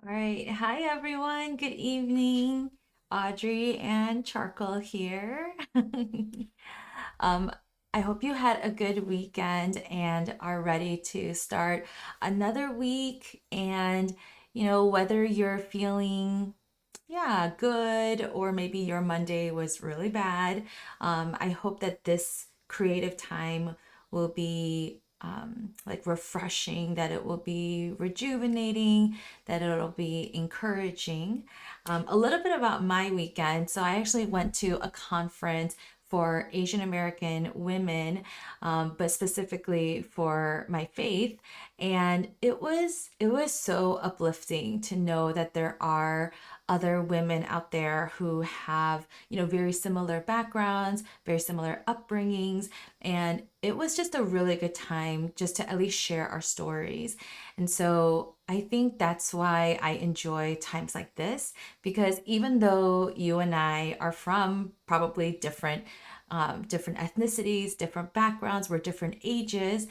All right. Hi, everyone. Good evening. Audrey and Charcoal here. um, I hope you had a good weekend and are ready to start another week. And, whether you're feeling, yeah, good, or maybe your Monday was really bad, I hope that this creative time will be like refreshing, that it will be rejuvenating, that it'll be encouraging. A little bit about my weekend. So I actually went to a conference for Asian American women, but specifically for my faith, and it was so uplifting to know that there are other women out there who have very similar backgrounds, very similar upbringings, and it was just a really good time just to at least share our stories. And so I think that's why I enjoy times like this, because even though you and I are from probably different ethnicities, different backgrounds, we're different ages,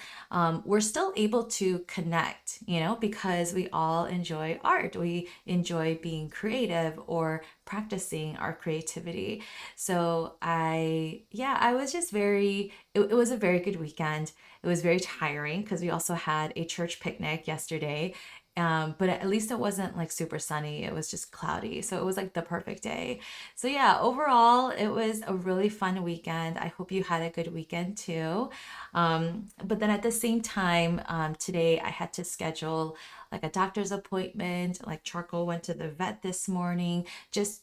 we're still able to connect, because we all enjoy art. We enjoy being creative or practicing our creativity. So I was just it was a very good weekend. It was very tiring because we also had a church picnic yesterday. But at least it wasn't like super sunny. It was just cloudy. So it was like the perfect day. So yeah, overall, it was a really fun weekend. I hope you had a good weekend too. But then at the same time, today I had to schedule like a doctor's appointment. Like Charcoal went to the vet this morning, just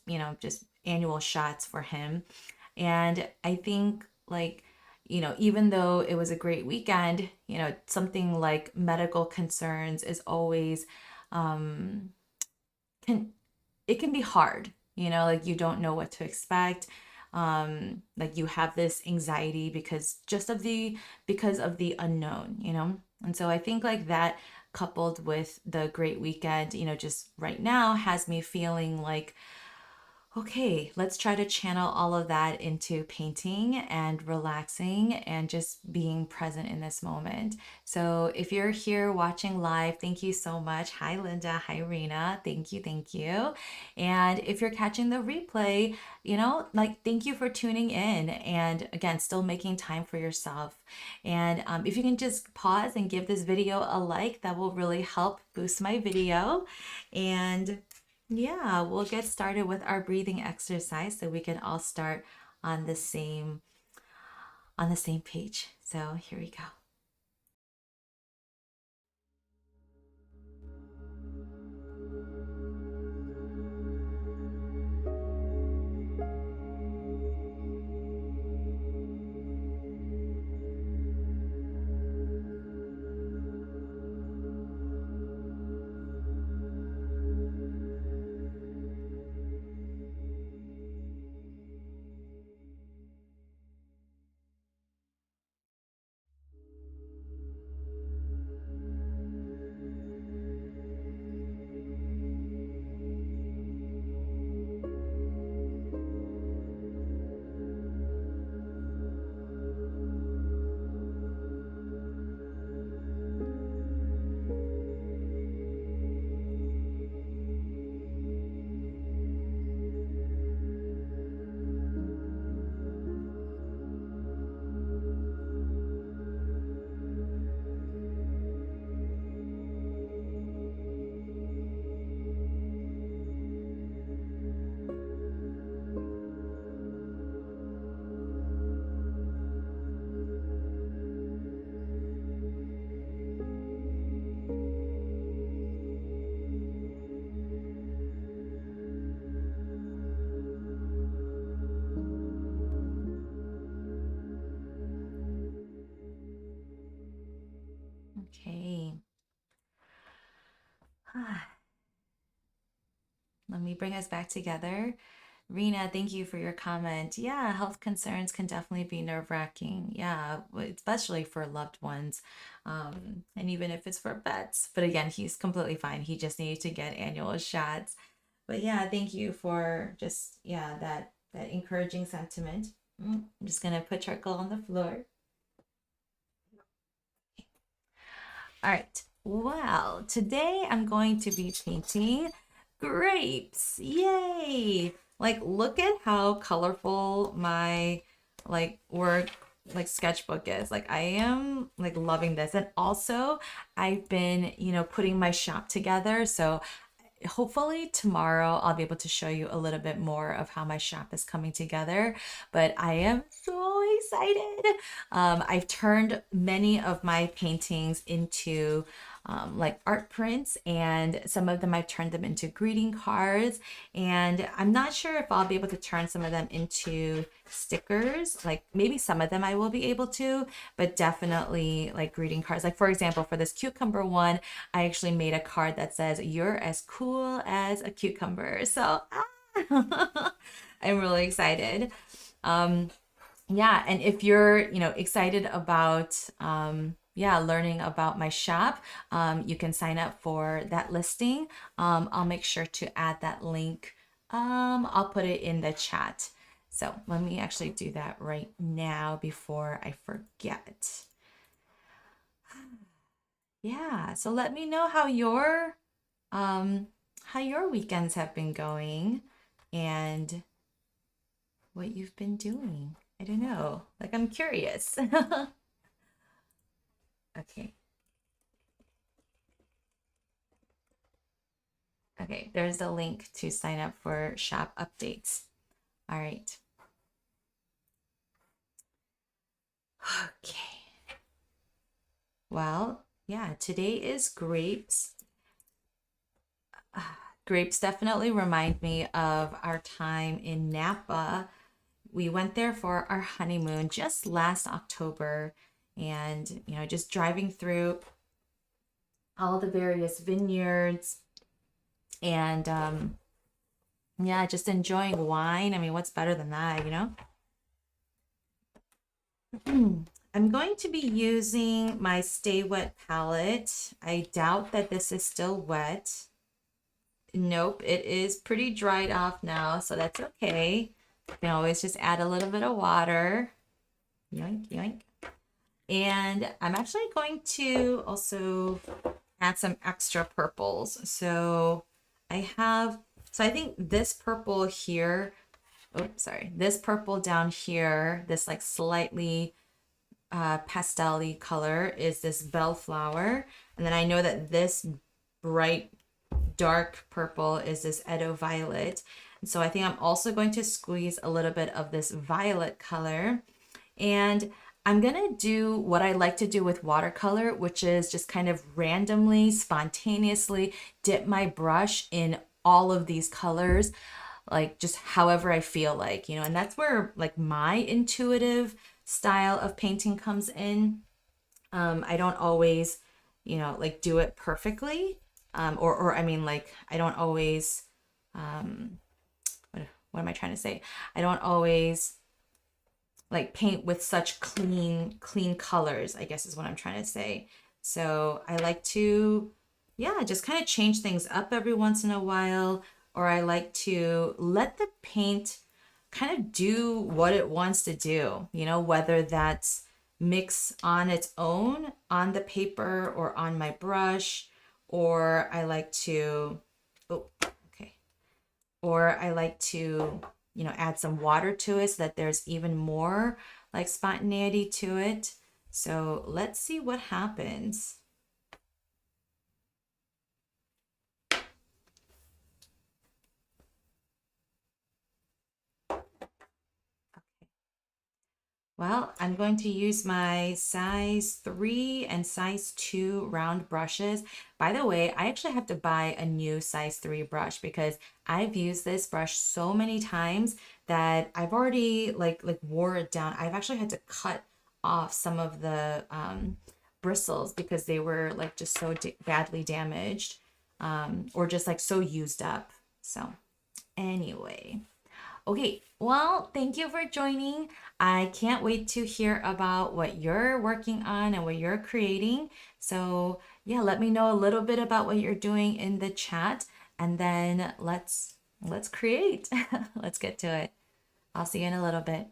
annual shots for him. And I think even though it was a great weekend, something like medical concerns is always um, can it can be hard, like you don't know what to expect. Like you have this anxiety because of the unknown, And so I think like that coupled with the great weekend, just right now has me feeling like, okay, let's try to channel all of that into painting and relaxing and just being present in this moment. So if you're here watching live, thank you so much. Hi, Linda. Hi, Rena. Thank you. Thank you. And if you're catching the replay, thank you for tuning in and again, still making time for yourself. And if you can just pause and give this video a like, that will really help boost my video. And yeah, we'll get started with our breathing exercise so we can all start on the same page. So here we go. Okay. Let me bring us back together. Rena, thank you for your comment. Yeah, health concerns can definitely be nerve-wracking. Yeah, especially for loved ones. And even if it's for pets. But again, he's completely fine. He just needed to get annual shots. But yeah, thank you for just, yeah, that encouraging sentiment. I'm just gonna put charcoal on the floor. All right. Well, today I'm going to be painting Grapes. Yay. Like look at how colorful my work sketchbook is. Like I am like loving this. And also I've been, putting my shop together. So hopefully tomorrow I'll be able to show you a little bit more of how my shop is coming together. But I am so excited. I've turned many of my paintings into like art prints, and some of them I've turned them into greeting cards. And I'm not sure if I'll be able to turn some of them into stickers. Like maybe some of them I will be able to, but definitely like greeting cards. Like for example, for this cucumber one, I actually made a card that says, "You're as cool as a cucumber." So I'm really excited. Um, yeah, and if you're, excited about yeah, learning about my shop, you can sign up for that listing. I'll make sure to add that link. I'll put it in the chat. So let me actually do that right now before I forget. Yeah, so let me know how your weekends have been going and what you've been doing. I don't know. Like I'm curious. Okay. Okay, there's a link to sign up for shop updates. All right. Okay. Well, yeah, today is grapes. Grapes definitely remind me of our time in Napa. We went there for our honeymoon just last October, and just driving through all the various vineyards and yeah, just enjoying wine. I mean, what's better than that, I'm going to be using my Stay Wet palette. I doubt that this is still wet. Nope, it is pretty dried off now, so that's okay. You can always just add a little bit of water. Yoink, yoink. And I'm actually going to also add some extra purples. So I think this purple here, oh, sorry, this purple down here, this like slightly pastel-y color is this bellflower. And then I know that this bright dark purple is this Edo violet. And so I think I'm also going to squeeze a little bit of this violet color. And I'm gonna do what I like to do with watercolor, which is just kind of randomly, spontaneously dip my brush in all of these colors, like just however I feel like, and that's where like my intuitive style of painting comes in. I don't always, like do it perfectly. Or I mean, like, I don't always, what am I trying to say? I don't always like paint with such clean colors, I guess is what I'm trying to say. So I like to, yeah, just kind of change things up every once in a while, or I like to let the paint kind of do what it wants to do, whether that's mix on its own on the paper or on my brush, or I like to, oh, okay, or I like to, add some water to it so that there's even more like spontaneity to it. So let's see what happens. Well, I'm going to use my size 3 and size 2 round brushes. By the way, I actually have to buy a new size 3 brush because I've used this brush so many times that I've already like wore it down. I've actually had to cut off some of the bristles because they were like just so badly damaged, or just like so used up. So anyway. Okay, well, thank you for joining. I can't wait to hear about what you're working on and what you're creating. So, yeah, let me know a little bit about what you're doing in the chat, and then let's create. Let's get to it. I'll see you in a little bit.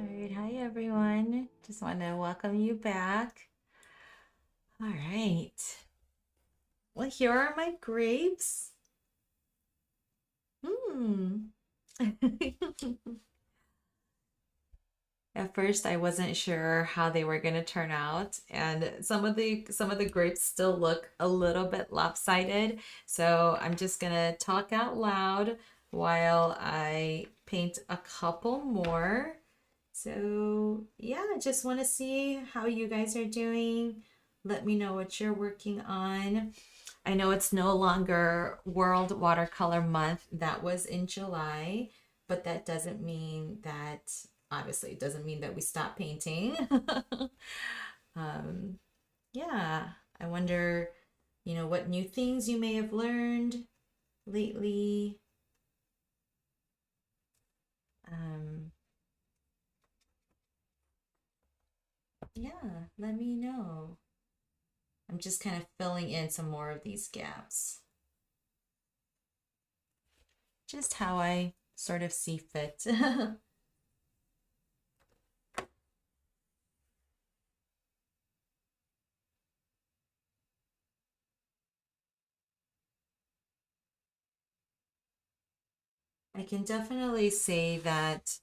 All right, hi everyone. Just want to welcome you back. All right. Well, here are my grapes. Hmm. At first, I wasn't sure how they were going to turn out, and some of the grapes still look a little bit lopsided. So I'm just going to talk out loud while I paint a couple more. So, yeah, I just want to see how you guys are doing. Let me know what you're working on. I know it's no longer World Watercolor Month. That was in July, but that doesn't mean that, obviously, it doesn't mean that we stop painting. um, yeah, I wonder. what new things you may have learned lately. Yeah, let me know. I'm just kind of filling in some more of these gaps. Just how I sort of see fit. I can definitely say that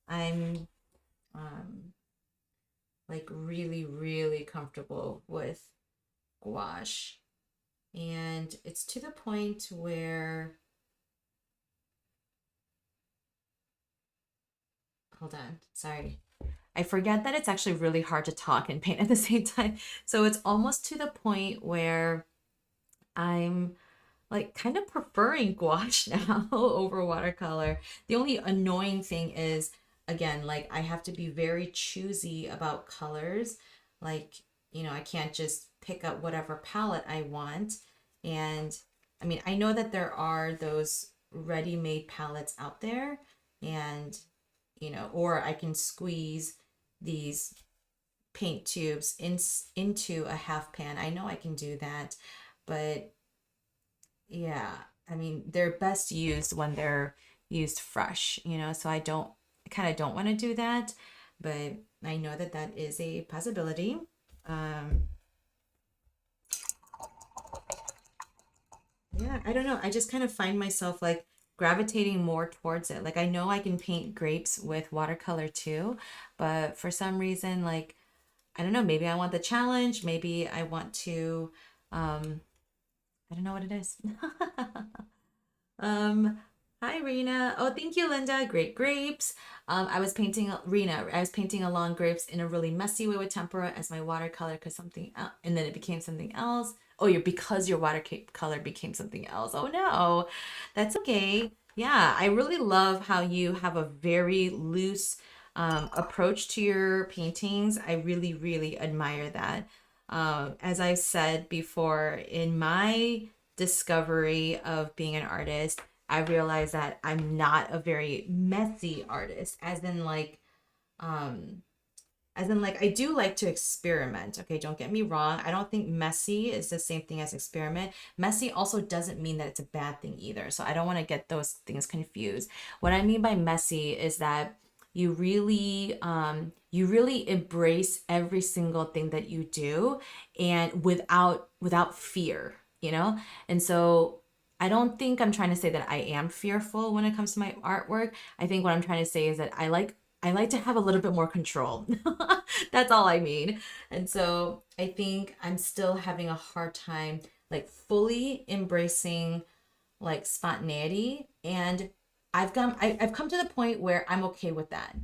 I'm um, like really, really comfortable with gouache. And it's to the point where, hold on, sorry. I forget that it's actually really hard to talk and paint at the same time. So it's almost to the point where I'm like kind of preferring gouache now over watercolor. The only annoying thing is, again, like I have to be very choosy about colors. Like, I can't just pick up whatever palette I want. And I mean, I know that there are those ready-made palettes out there, and, or I can squeeze these paint tubes into a half pan. I know I can do that, but yeah, I mean, they're best used when they're used fresh, so I kind of don't want to do that, but I know that that is a possibility. Um, yeah, I don't know. I just kind of find myself like gravitating more towards it. Like, I know I can paint grapes with watercolor too, but for some reason, like, I don't know, maybe I want the challenge, maybe I want to, I don't know what it is. Um, Hi Rena. Oh, thank you, Linda. Great grapes. I was painting Rena. I was painting along grapes in a really messy way with tempera as my watercolor, because something else, and then it became something else. Oh, because your watercolor became something else. Oh no, that's okay. Yeah, I really love how you have a very loose approach to your paintings. I really, really admire that. As I've said before, in my discovery of being an artist, I realized that I'm not a very messy artist, um, as in like I do like to experiment. Okay, don't get me wrong. I don't think messy is the same thing as experiment. Messy also doesn't mean that it's a bad thing either. So I don't want to get those things confused. What I mean by messy is that you really embrace every single thing that you do, and without fear, and so I don't think I'm trying to say that I am fearful when it comes to my artwork. I think what I'm trying to say is that I like to have a little bit more control. That's all I mean. And so I think I'm still having a hard time like fully embracing like spontaneity, and I've come to the point where I'm okay with that.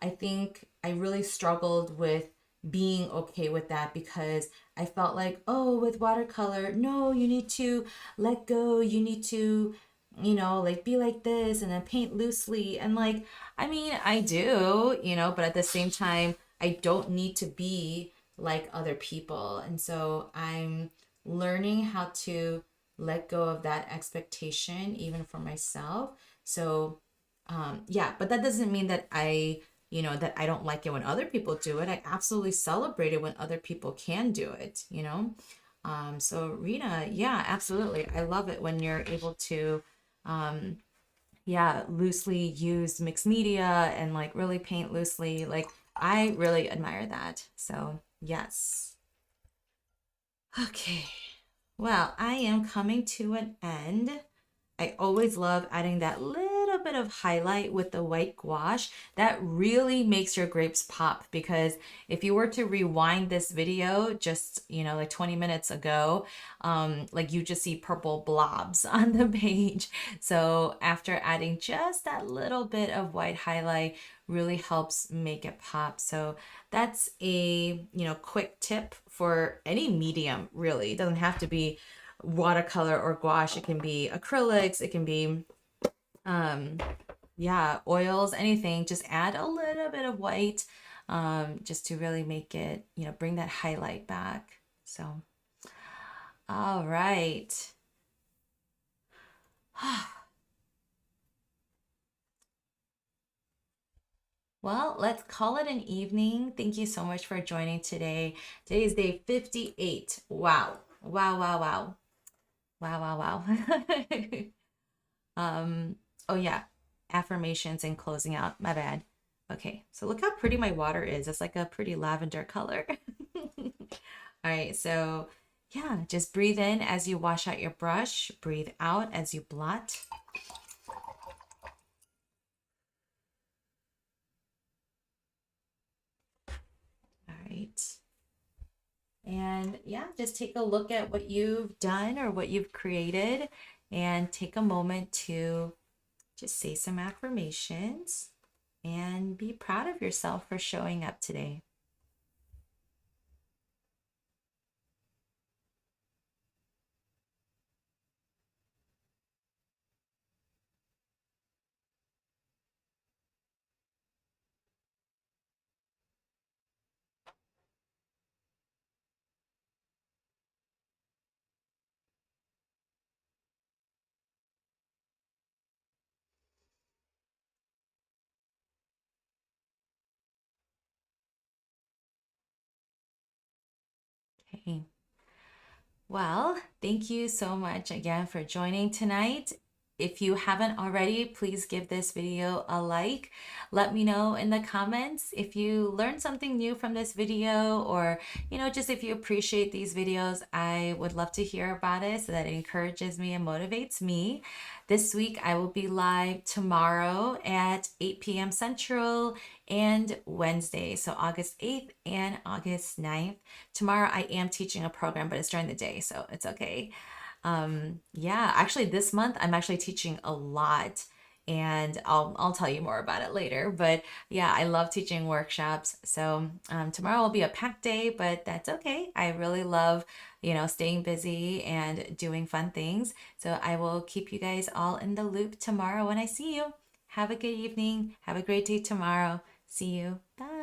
I think I really struggled with being okay with that, because I felt like, oh, with watercolor, no, you need to let go, you need to like be like this and then paint loosely, and like, I mean, I do, but at the same time I don't need to be like other people, and so I'm learning how to let go of that expectation even for myself. So yeah, but that doesn't mean that I don't like it when other people do it. I absolutely celebrate it when other people can do it. So Rita, yeah, absolutely, I love it when you're able to um yeah, loosely use mixed media and like really paint loosely. Like, I really admire that. So yes. Okay, well, I am coming to an end. I always love adding that little bit of highlight with the white gouache. That really makes your grapes pop, because if you were to rewind this video just, like 20 minutes ago, like you just see purple blobs on the page. So after adding just that little bit of white highlight really helps make it pop. So that's a, quick tip for any medium, really. It doesn't have to be watercolor or gouache. It can be acrylics, it can be um yeah, oils, anything. Just add a little bit of white, just to really make it, bring that highlight back. So All right. Well, let's call it an evening. Thank you so much for joining today. Today is day 58. Wow. Wow, wow, wow. Wow, wow, wow. Um, oh yeah, affirmations and closing out. My bad. Okay, so look how pretty my water is. It's like a pretty lavender color. All right, so yeah, just breathe in as you wash out your brush, breathe out as you blot. All right. And yeah, just take a look at what you've done or what you've created and take a moment to just say some affirmations and be proud of yourself for showing up today. Okay. Well, thank you so much again for joining tonight. If you haven't already, please give this video a like. Let me know in the comments if you learned something new from this video or, just if you appreciate these videos. I would love to hear about it so that it encourages me and motivates me. This week, I will be live tomorrow at 8 p.m. Central and Wednesday, so August 8th and August 9th. Tomorrow I am teaching a program, but it's during the day, so it's okay. Yeah, actually this month I'm actually teaching a lot and I'll tell you more about it later. But yeah, I love teaching workshops. So tomorrow will be a packed day, but that's okay. I really love, staying busy and doing fun things. So I will keep you guys all in the loop tomorrow when I see you. Have a good evening. Have a great day tomorrow. See you. Bye.